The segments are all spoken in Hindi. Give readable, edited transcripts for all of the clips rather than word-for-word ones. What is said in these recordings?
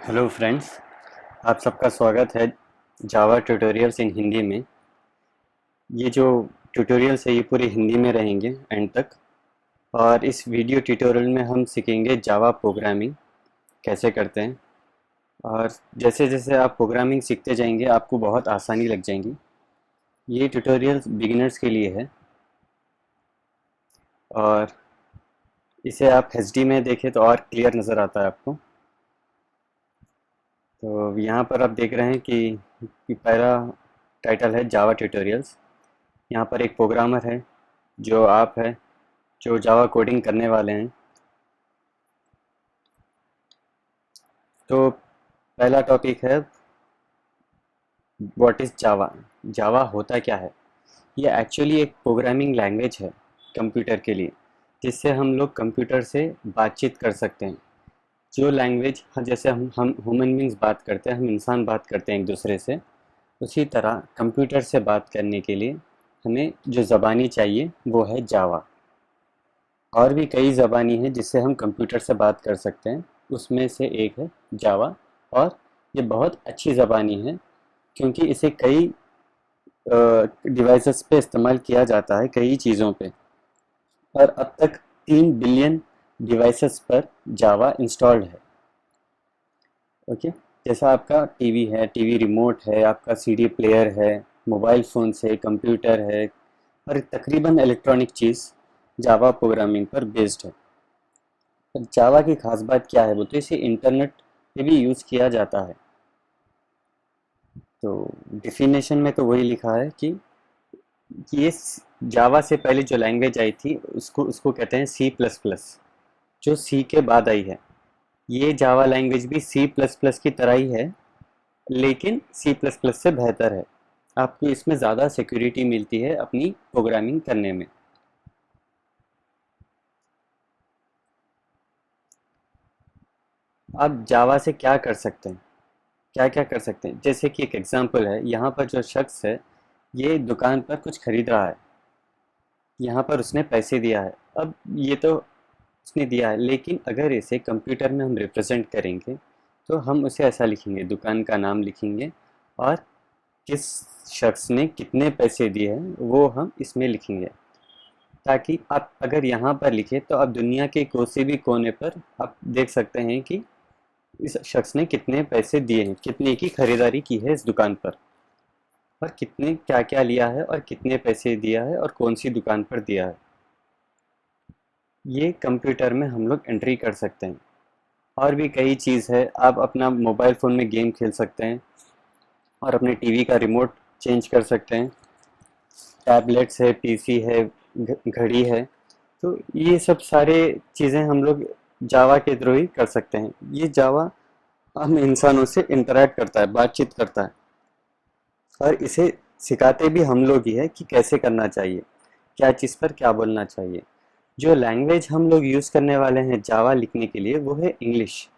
हेलो फ्रेंड्स, आप सबका स्वागत है जावा ट्यूटोरियल्स इन हिंदी में। ये जो ट्यूटोरियल्स है ये पूरे हिंदी में रहेंगे एंड तक। और इस वीडियो ट्यूटोरियल में हम सीखेंगे जावा प्रोग्रामिंग कैसे करते हैं। और जैसे जैसे आप प्रोग्रामिंग सीखते जाएंगे आपको बहुत आसानी लग जाएंगी। ये ट्यूटोरियल्स बिगिनर्स के लिए है और इसे आप एचडी में देखें तो और क्लियर नज़र आता है आपको। तो यहाँ पर आप देख रहे हैं कि पहला टाइटल है जावा ट्यूटोरियल्स। यहाँ पर एक प्रोग्रामर है जो आप है जो जावा कोडिंग करने वाले हैं। तो पहला टॉपिक है व्हाट इज़ जावा। जावा होता क्या है? ये एक्चुअली एक प्रोग्रामिंग लैंग्वेज है कंप्यूटर के लिए, जिससे हम लोग कंप्यूटर से बातचीत कर सकते हैं। जो लैंग्वेज जैसे हम ह्यूमन बींग्स बात करते हैं, हम इंसान बात करते हैं एक दूसरे से, उसी तरह कंप्यूटर से बात करने के लिए हमें जो ज़बानी चाहिए वो है जावा। और भी कई ज़बानी हैं जिससे हम कंप्यूटर से बात कर सकते हैं, उसमें से एक है जावा। और ये बहुत अच्छी ज़बानी है क्योंकि इसे कई डिवाइसेस पे इस्तेमाल किया जाता है, कई चीज़ों पे। और अब तक 3 बिलियन डिवाइसेस पर जावा इंस्टॉल्ड है। ओके, जैसा आपका टीवी है, टीवी रिमोट है, आपका सीडी प्लेयर है, मोबाइल फ़ोन्स है, कंप्यूटर है, और तकरीबन इलेक्ट्रॉनिक चीज़ जावा प्रोग्रामिंग पर बेस्ड है। जावा की खास बात क्या है? वो तो इसे इंटरनेट पे भी यूज़ किया जाता है। तो डिफिनेशन में तो वही लिखा है कि ये जावा से पहले जो लैंग्वेज आई थी उसको उसको कहते हैं सी प्लस प्लस, जो सी के बाद आई है। ये जावा लैंग्वेज भी सी प्लस प्लस की तरह ही है, लेकिन सी प्लस प्लस से बेहतर है। आपको इसमें ज़्यादा सिक्योरिटी मिलती है अपनी प्रोग्रामिंग करने में। आप जावा से क्या कर सकते हैं? क्या क्या कर सकते हैं? जैसे कि एक एग्जांपल है, यहाँ पर जो शख्स है ये दुकान पर कुछ खरीद रहा है, यहाँ पर उसने पैसे दिया है। अब ये तो उसने दिया है, लेकिन अगर इसे कंप्यूटर में हम रिप्रेजेंट करेंगे तो हम उसे ऐसा लिखेंगे, दुकान का नाम लिखेंगे और किस शख्स ने कितने पैसे दिए हैं वो हम इसमें लिखेंगे। ताकि आप अगर यहाँ पर लिखे तो आप दुनिया के कोई भी कोने पर आप देख सकते हैं कि इस शख्स ने कितने पैसे दिए हैं, कितने की खरीदारी की है इस दुकान पर, और कितने क्या क्या लिया है और कितने पैसे दिया है और कौन सी दुकान पर दिया है। ये कंप्यूटर में हम लोग एंट्री कर सकते हैं। और भी कई चीज़ है, आप अपना मोबाइल फ़ोन में गेम खेल सकते हैं और अपने टीवी का रिमोट चेंज कर सकते हैं। टैबलेट्स है, पीसी है, घड़ी है। तो ये सब सारे चीज़ें हम लोग जावा के थ्रू ही कर सकते हैं। ये जावा हम इंसानों से इंटरेक्ट करता है, बातचीत करता है, और इसे सिखाते भी हम लोग ही है कि कैसे करना चाहिए, क्या चीज़ पर क्या बोलना चाहिए। जो लैंग्वेज हम लोग यूज़ करने वाले हैं जावा लिखने के लिए वो है इंग्लिश।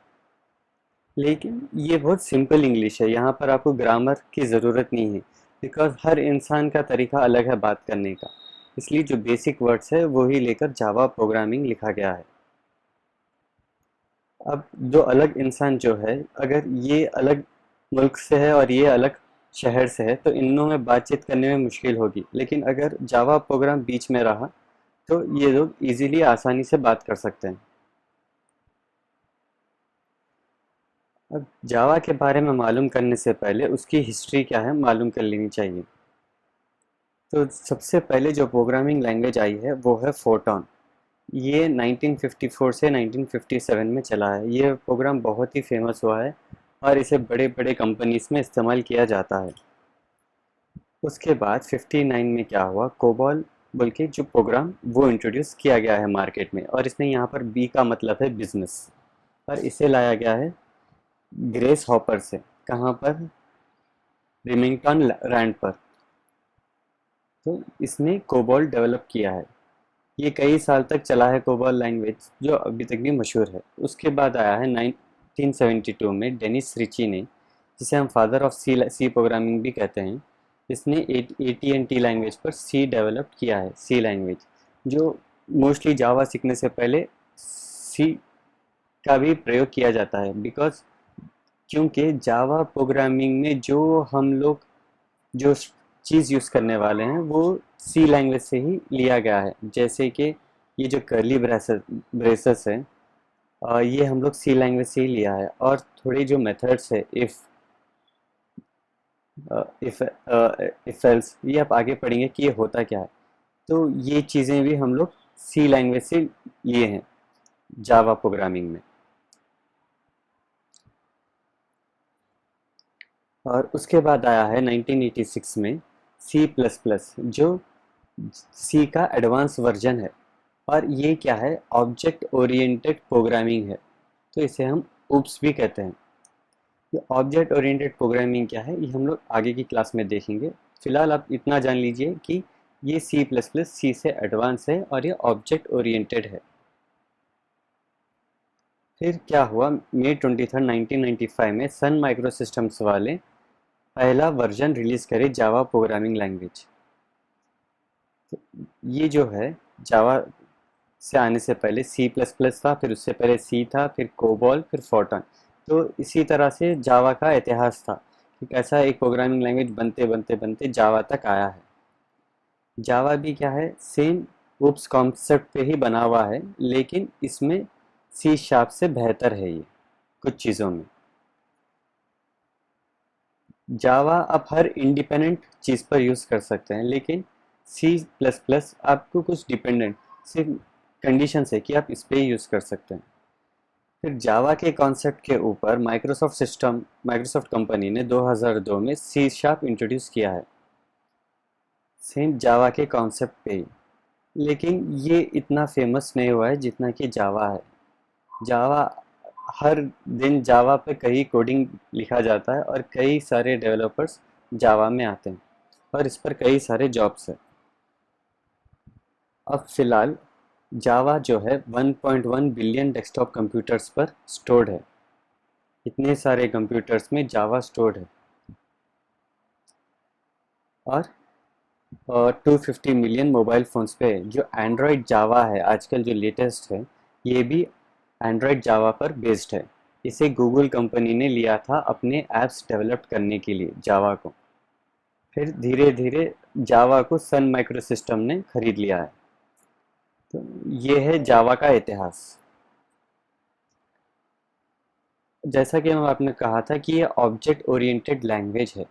लेकिन ये बहुत सिंपल इंग्लिश है, यहाँ पर आपको ग्रामर की ज़रूरत नहीं है, बिकॉज़ हर इंसान का तरीका अलग है बात करने का। इसलिए जो बेसिक वर्ड्स है वो ही लेकर जावा प्रोग्रामिंग लिखा गया है। अब जो अलग इंसान जो है, अगर ये अलग मुल्क से है और ये अलग शहर से है तो इनों में बातचीत करने में मुश्किल होगी। लेकिन अगर जावा प्रोग्राम बीच में रहा तो ये लोग इजीली आसानी से बात कर सकते हैं। अब जावा के बारे में मालूम करने से पहले उसकी हिस्ट्री क्या है मालूम कर लेनी चाहिए। तो सबसे पहले जो प्रोग्रामिंग लैंग्वेज आई है वो है फोरट्रॉन। ये 1954 से 1957 में चला है। ये प्रोग्राम बहुत ही फेमस हुआ है और इसे बड़े बड़े कंपनीज में इस्तेमाल किया जाता है। उसके बाद 59 में क्या हुआ, कोबॉल बोल के जो प्रोग्राम वो इंट्रोड्यूस किया गया है मार्केट में, और इसमें यहाँ पर बी का मतलब है बिजनेस, और इसे लाया गया है ग्रेस हॉपर से। कहाँ पर? रिमिंगटन रैंड पर। तो इसने कोबॉल डेवलप किया है। ये कई साल तक चला है कोबॉल लैंग्वेज, जो अभी तक भी मशहूर है। उसके बाद आया है 1972 में डेनिस रिची ने, जिसे हम फादर ऑफ सी प्रोग्रामिंग भी कहते हैं। इसने AT&T लैंग्वेज पर सी डेवलप किया है, सी लैंग्वेज, जो मोस्टली जावा सीखने से पहले सी का भी प्रयोग किया जाता है, बिकॉज क्योंकि जावा प्रोग्रामिंग में जो हम लोग जो चीज़ यूज़ करने वाले हैं वो सी लैंग्वेज से ही लिया गया है। जैसे कि ये जो कर्ली ब्रेसेस है, ये हम लोग सी लैंग्वेज से ही लिया है। और थोड़े जो मेथड्स है, इफ एल्स, ये आप आगे पढ़ेंगे कि ये होता क्या है। तो ये चीज़ें भी हम लोग सी लैंग्वेज से लिए हैं जावा प्रोग्रामिंग में। और उसके बाद आया है 1986 में सी प्लस प्लस, जो सी का एडवांस वर्जन है। और ये क्या है, ऑब्जेक्ट ओरिएंटेड प्रोग्रामिंग है। तो इसे हम उप्स भी कहते हैं। ये ऑब्जेक्ट ओरिएंटेड प्रोग्रामिंग क्या है, ये हम लोग आगे की क्लास में देखेंगे। फिलहाल आप इतना जान लीजिए कि ये सी प्लस प्लस सी से एडवांस है और ये ऑब्जेक्ट ओरिएंटेड है। फिर क्या हुआ, May 23, 1995 में सन माइक्रो सिस्टम्स वाले पहला वर्जन रिलीज करे जावा प्रोग्रामिंग लैंग्वेज। तो ये जो है, जावा से आने से पहले सी प्लस प्लस था, फिर उससे पहले सी था, फिर कोबॉल, फिर फोर्टन। तो इसी तरह से जावा का इतिहास था कि कैसा एक प्रोग्रामिंग लैंग्वेज बनते बनते बनते जावा तक आया है। जावा भी क्या है, सेम उप्स कॉन्सेप्ट पे ही बना हुआ है, लेकिन इसमें सी शार्प से बेहतर है ये कुछ चीज़ों में। जावा आप हर इंडिपेंडेंट चीज़ पर यूज़ कर सकते हैं, लेकिन सी प्लस प्लस आपको कुछ डिपेंडेंट सिर्फ कंडीशन है कि आप इस पे ही यूज़ कर सकते हैं। फिर जावा के कॉन्सेप्ट के ऊपर माइक्रोसॉफ्ट कंपनी ने 2002 में सी शार्प इंट्रोड्यूस किया है, सेम जावा के कॉन्सेप्ट पे ही। लेकिन ये इतना फेमस नहीं हुआ है जितना कि जावा है। जावा, हर दिन जावा पे कई कोडिंग लिखा जाता है और कई सारे डेवलपर्स जावा में आते हैं और इस पर कई सारे जॉब्स हैं। अब फिलहाल जावा जो है 1.1 बिलियन डेस्कटॉप कंप्यूटर्स पर स्टोर्ड है। इतने सारे कंप्यूटर्स में जावा स्टोर्ड है। और 250 मिलियन मोबाइल फ़ोन्स पे जो एंड्रॉयड जावा है आजकल जो लेटेस्ट है, ये भी एंड्रॉयड जावा पर बेस्ड है। इसे गूगल कंपनी ने लिया था अपने ऐप्स डेवलप करने के लिए, जावा को। फिर धीरे धीरे जावा को सन माइक्रो सिस्टम ने खरीद लिया है। तो ये है जावा का इतिहास। जैसा कि हम आपने कहा था कि ये ऑब्जेक्ट ओरिएंटेड लैंग्वेज है।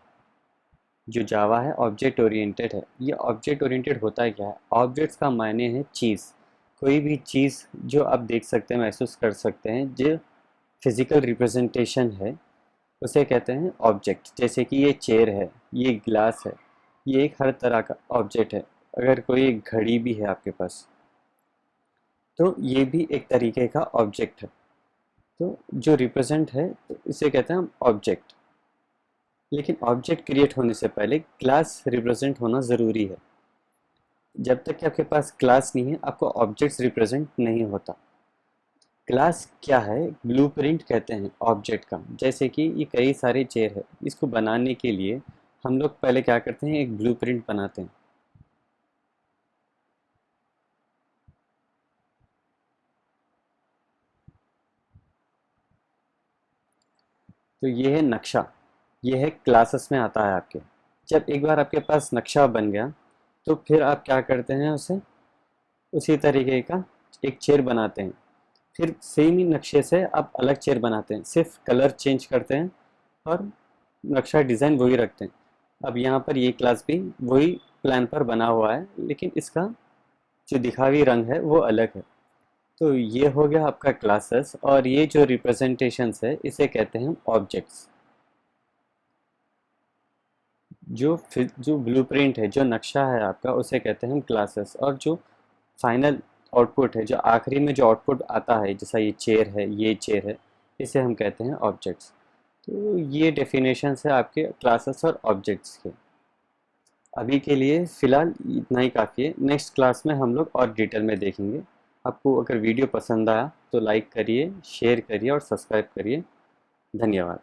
जो जावा है ऑब्जेक्ट ओरिएंटेड है। ये ऑब्जेक्ट ओरिएंटेड होता है क्या है, ऑब्जेक्ट्स का मायने है चीज़। कोई भी चीज़ जो आप देख सकते हैं, महसूस कर सकते हैं, जो फिजिकल रिप्रेजेंटेशन है, उसे कहते हैं ऑब्जेक्ट। जैसे कि ये चेयर है, ये ग्लास है, ये एक हर तरह का ऑब्जेक्ट है। अगर कोई एक घड़ी भी है आपके पास, तो ये भी एक तरीके का ऑब्जेक्ट है। तो जो रिप्रेजेंट है, तो इसे कहते हैं हम ऑब्जेक्ट। लेकिन ऑब्जेक्ट क्रिएट होने से पहले क्लास रिप्रेजेंट होना ज़रूरी है। जब तक कि आपके पास क्लास नहीं है, आपको ऑब्जेक्ट्स रिप्रेजेंट नहीं होता। क्लास क्या है, ब्लूप्रिंट कहते हैं ऑब्जेक्ट का। जैसे कि ये कई सारे चेयर है, इसको बनाने के लिए हम लोग पहले क्या करते हैं, एक ब्लूप्रिंट बनाते हैं। तो ये है नक्शा, ये है क्लासेस में आता है आपके। जब एक बार आपके पास नक्शा बन गया, तो फिर आप क्या करते हैं, उसे उसी तरीके का एक चेयर बनाते हैं। फिर सेम ही नक्शे से आप अलग चेयर बनाते हैं, सिर्फ कलर चेंज करते हैं और नक्शा डिज़ाइन वही रखते हैं। अब यहाँ पर ये क्लास भी वही प्लान पर बना हुआ है, लेकिन इसका जो दिखावी रंग है वो अलग है। तो ये हो गया आपका क्लासेस। और ये जो रिप्रेजेंटेशंस है, इसे कहते हैं ऑब्जेक्ट्स। जो ब्लूप्रिंट है, जो नक्शा है आपका, उसे कहते हैं क्लासेस। और जो फाइनल आउटपुट है, जो आखिरी में जो आउटपुट आता है, जैसा ये चेयर है, ये चेयर है, इसे हम कहते हैं ऑब्जेक्ट्स। तो ये डेफिनेशंस है आपके क्लासेस और ऑब्जेक्ट्स के। अभी के लिए फ़िलहाल इतना ही काफ़ी है। नेक्स्ट क्लास में हम लोग और डिटेल में देखेंगे। आपको अगर वीडियो पसंद आया तो लाइक करिए, शेयर करिए और सब्सक्राइब करिए। धन्यवाद।